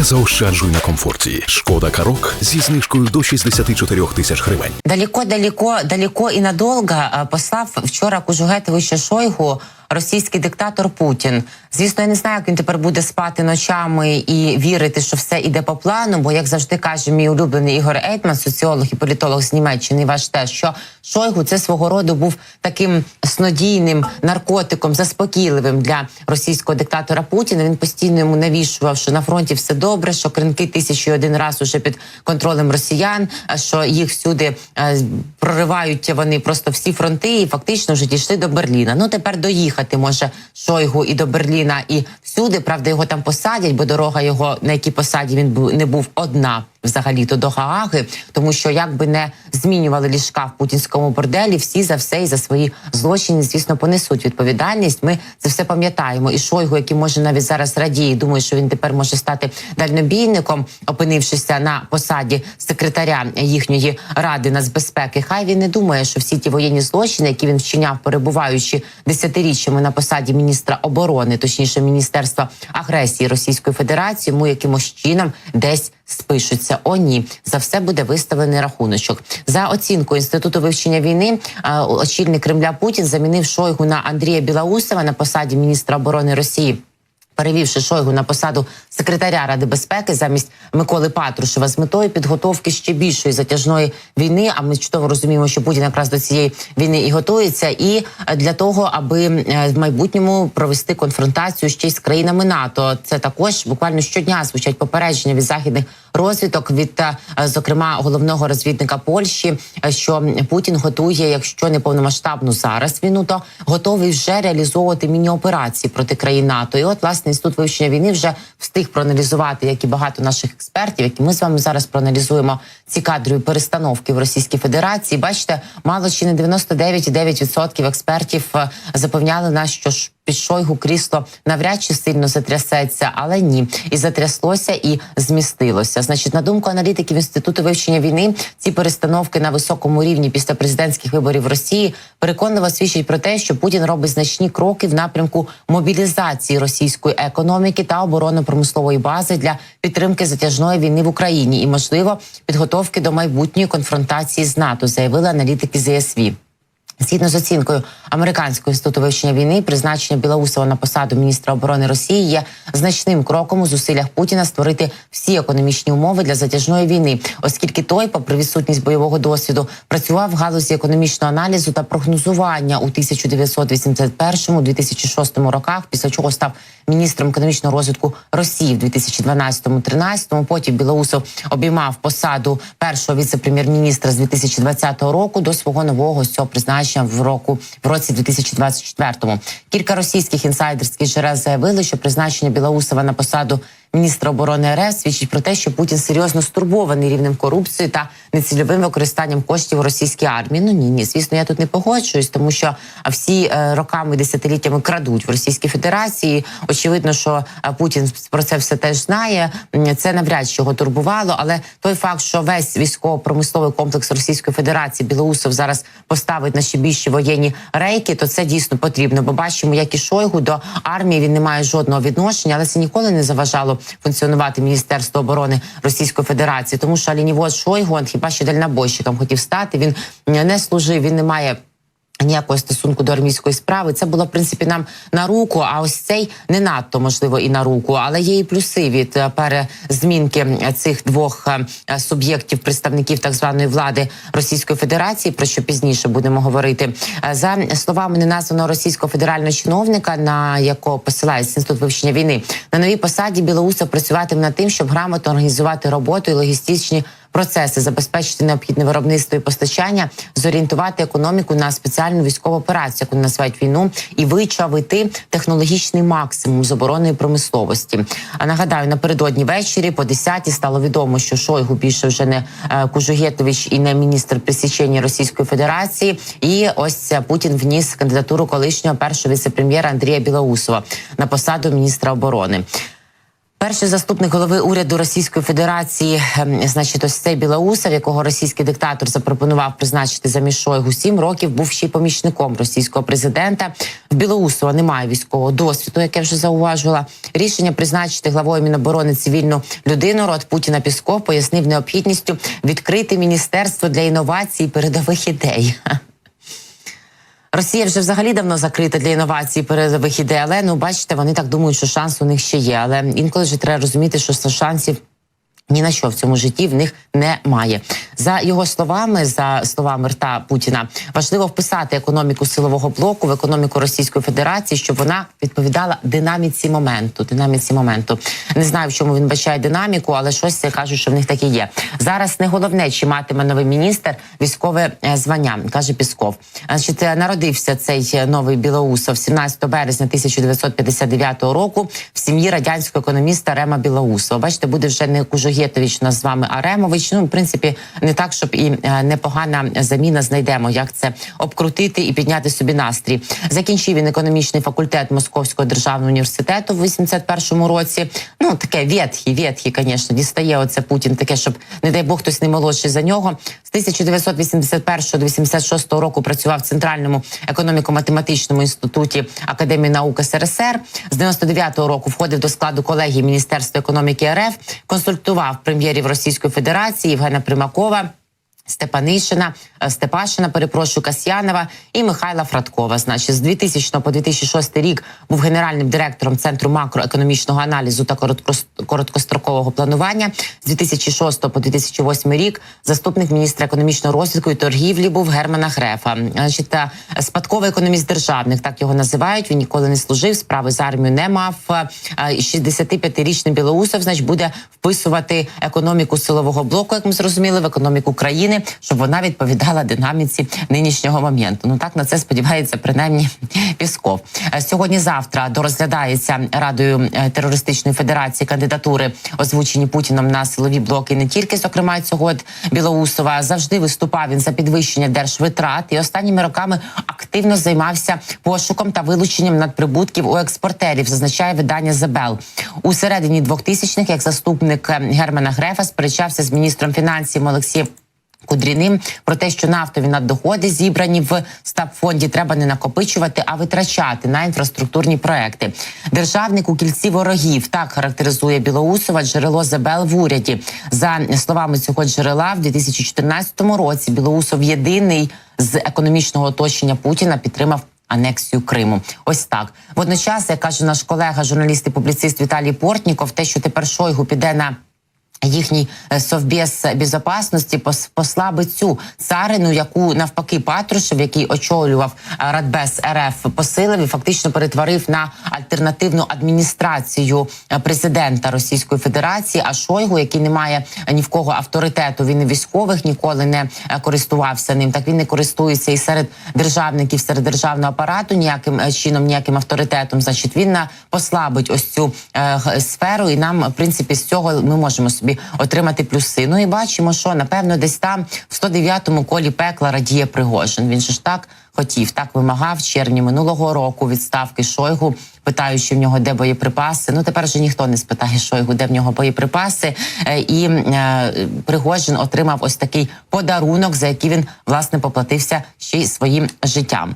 Не заощаджуй на комфорті. Шкода Карок зі знижкою до 64 тисяч гривень. Далеко і надовго послав вчора Кужугетовича Шойгу російський диктатор Путін. Звісно, я не знаю, як він тепер буде спати ночами і вірити, що все йде по плану, бо, як завжди каже мій улюблений Ігор Ейтман, соціолог і політолог з Німеччини, ваш теж, що Шойгу це свого роду був таким снодійним наркотиком, заспокійливим для російського диктатора Путіна. Він постійно йому навішував, що на фронті все добре, що Кринки 1001 раз уже під контролем росіян, що їх всюди проривають вони просто всі фронти і фактично вже дійшли до Берліна. Ну, тепер доїхати може Шойгу і до Берліна, і всюди, правда, його там посадять, бо дорога його, на якій посаді він не був, одна взагалі-то до Гааги, тому що як би не змінювали ліжка в путінському борделі, всі за все і за свої злочини, звісно, понесуть відповідальність. Ми це все пам'ятаємо. І Шойгу, який може навіть зараз радіє, думає, що він тепер може стати дальнобійником, опинившися на посаді секретаря їхньої Ради нацбезпеки. Хай він не думає, що всі ті воєнні злочини, які він вчиняв, перебуваючи десятиріччями на посаді міністра оборони, точніше Міністерства агресії Російської Федерації, йому якимось чином десь спишуться. О, ні. За все буде виставлений рахуночок. За оцінкою Інституту вивчення війни, очільник Кремля Путін замінив Шойгу на Андрія Білоусова на посаді міністра оборони Росії, перевівши Шойгу на посаду секретаря Ради безпеки замість Миколи Патрушева з метою підготовки ще більшої затяжної війни, а ми чудово розуміємо, що Путін якраз до цієї війни і готується, і для того, аби в майбутньому провести конфронтацію ще й з країнами НАТО. Це також буквально щодня звучать попередження від західних розвідок, від, зокрема, головного розвідника Польщі, що Путін готує, якщо не повномасштабну зараз війну, то готовий вже реалізовувати міні-операції проти країн НАТО. І от, власне, Інститут вивчення війни вже встиг проаналізувати, як і багато наших експертів, які ми з вами зараз проаналізуємо ці кадрові перестановки в Російській Федерації. Бачите, мало чи не 99,9% експертів запевняли нас, що під Шойгу крісло навряд чи сильно затрясеться, але ні. І затряслося, і змістилося. Значить, на думку аналітиків Інституту вивчення війни, ці перестановки на високому рівні після президентських виборів в Росії переконливо свідчать про те, що Путін робить значні кроки в напрямку мобілізації російської економіки та оборонно-промислової бази для підтримки затяжної війни в Україні і, можливо, підготовки до майбутньої конфронтації з НАТО, заявили аналітики ЗСВ. Згідно з оцінкою Американського інституту вивчення війни, призначення Білоусова на посаду міністра оборони Росії є значним кроком у зусиллях Путіна створити всі економічні умови для затяжної війни, оскільки той, попри відсутність бойового досвіду, працював в галузі економічного аналізу та прогнозування у 1981-2006 роках, після чого став міністром економічного розвитку Росії в 2012-13. Потім Білоусов обіймав посаду першого віце-прем'єр-міністра з 2020 року до свого нового цього призначення в році 2024. Кілька російських інсайдерських джерел заявили, що призначення Білоусова на посаду міністра оборони РФ свідчить про те, що Путін серйозно стурбований рівнем корупції та нецільовим використанням коштів у російській армії. Ну ні, звісно, я тут не погоджуюсь, тому що всі роками, десятиліттями крадуть в Російській Федерації. Очевидно, що Путін про це все теж знає. Це навряд чи його турбувало, але той факт, що весь військово-промисловий комплекс Російської Федерації Білоусов зараз поставить на ще більші воєнні рейки, то це дійсно потрібно. Бо бачимо, як і Шойгу до армії він не має жодного відношення, але це ніколи не заважало функціонувати Міністерство оборони Російської Федерації, тому що оленівод Шойгу, хіба що дальнобойщиком хотів стати, він не служив, він не має ніякого стосунку до армійської справи. Це було, в принципі, нам на руку, а ось цей не надто, можливо, і на руку. Але є і плюси від перезмінки цих двох суб'єктів, представників так званої влади Російської Федерації, про що пізніше будемо говорити. За словами неназваного російського федерального чиновника, на якого посилається Інститут вивчення війни, на новій посаді Білоусов працюватиме над тим, щоб грамотно організувати роботу і логістичні процеси, забезпечити необхідне виробництво і постачання, зорієнтувати економіку на спеціальну військову операцію, яку називають війну, і вичавити технологічний максимум з оборонної промисловості. А нагадаю, напередодні ввечері по 10-й стало відомо, що Шойгу більше вже не Кужугетович і не міністр пресічення Російської Федерації. І ось Путін вніс кандидатуру колишнього першого віце-прем'єра Андрія Білоусова на посаду міністра оборони. Перший заступник голови уряду Російської Федерації, значить, ось цей Білоусов, якого російський диктатор запропонував призначити замість Шойгу, 7 років був ще й помічником російського президента. В Білоусова немає військового досвіду, як я вже зауважила. Рішення призначити главою Міноборони цивільну людину рот Путіна Пєсков пояснив необхідністю відкрити міністерство для інновацій і передових ідей. Росія вже взагалі давно закрита для інновацій, передових ідей, але, бачите, вони так думають, що шанс у них ще є. Але інколи вже треба розуміти, що шансів ні на що в цьому житті в них немає. За його словами, за словами рта Путіна, важливо вписати економіку силового блоку в економіку Російської Федерації, щоб вона відповідала динаміці моменту. Не знаю, в чому він бачає динаміку, але щось кажуть, що в них таке є. Зараз не головне, чи матиме новий міністр військове звання, каже Пєсков. Значить, народився цей новий Білоусов 17 березня 1959 року в сім'ї радянського економіста Рема Білоусова. Бачите, буде вже не Кужугєтович у нас з вами, а Ремович. В принципі, не так, щоб і непогана заміна, знайдемо, як це обкрутити і підняти собі настрій. Закінчив він економічний факультет Московського державного університету в 81-му році. Таке ветхий, звісно, дістає оце Путін, таке, щоб, не дай Бог, хтось не молодший за нього. З 1981 до 86 року працював в Центральному економіко-математичному інституті Академії наук СРСР. З 99-го року входив до складу колегії Міністерства економіки РФ, консультував прем'єрів Російської Федерації Євгена Примакова, Степашина, Касьянова і Михайла Фрадкова. Значить, з 2000 по 2006 рік був генеральним директором Центру макроекономічного аналізу та короткострокового планування. З 2006 по 2008 рік заступник міністра економічного розвитку і торгівлі був Германа Грефа. Значить, спадковий економіст-державник, так його називають. Він ніколи не служив, справи з армією не мав. 65-річний Білоусов, значить, буде вписувати економіку силового блоку, як ми зрозуміли, в економіку країни, щоб вона відповідала динаміці нинішнього моменту. Так на це сподівається принаймні Пєсков. Сьогодні-завтра дорозглядається Радою терористичної федерації кандидатури, озвучені Путіном на силові блоки не тільки, зокрема, цього Білоусова. Завжди виступав він за підвищення держвитрат і останніми роками активно займався пошуком та вилученням надприбутків у експортерів, зазначає видання The Bell. У середині 2000-х, як заступник Германа Грефа, сперечався з міністром фінансів Олексієм Кудріним про те, що нафтові наддоходи, зібрані в стабфонді, треба не накопичувати, а витрачати на інфраструктурні проекти. Державник у кільці ворогів, так характеризує Білоусова джерело The Bell в уряді. За словами цього джерела, в 2014 році Білоусов єдиний з економічного оточення Путіна підтримав анексію Криму. Ось так. Водночас, як каже наш колега, журналіст і публіцист Віталій Портніков, те, що тепер Шойгу піде на їхній Совбез безопасності, послабить цю царину, яку навпаки Патрушев, який очолював Радбез РФ, посилив і фактично перетворив на альтернативну адміністрацію президента Російської Федерації. А Шойгу, який не має ні в кого авторитету, він і військових ніколи не користувався ним, так він не користується і серед державників, серед державного апарату ніяким чином, ніяким авторитетом. Значить, він послабить ось цю сферу, і нам, в принципі, з цього ми можемо собі отримати плюси. І бачимо, що, напевно, десь там в 109-му колі пекла радіє Пригожин. Він же ж так хотів, так вимагав в червні минулого року відставки Шойгу, питаючи в нього, де боєприпаси. Тепер вже ніхто не спитає Шойгу, де в нього боєприпаси. І Пригожин отримав ось такий подарунок, за який він, власне, поплатився ще й своїм життям.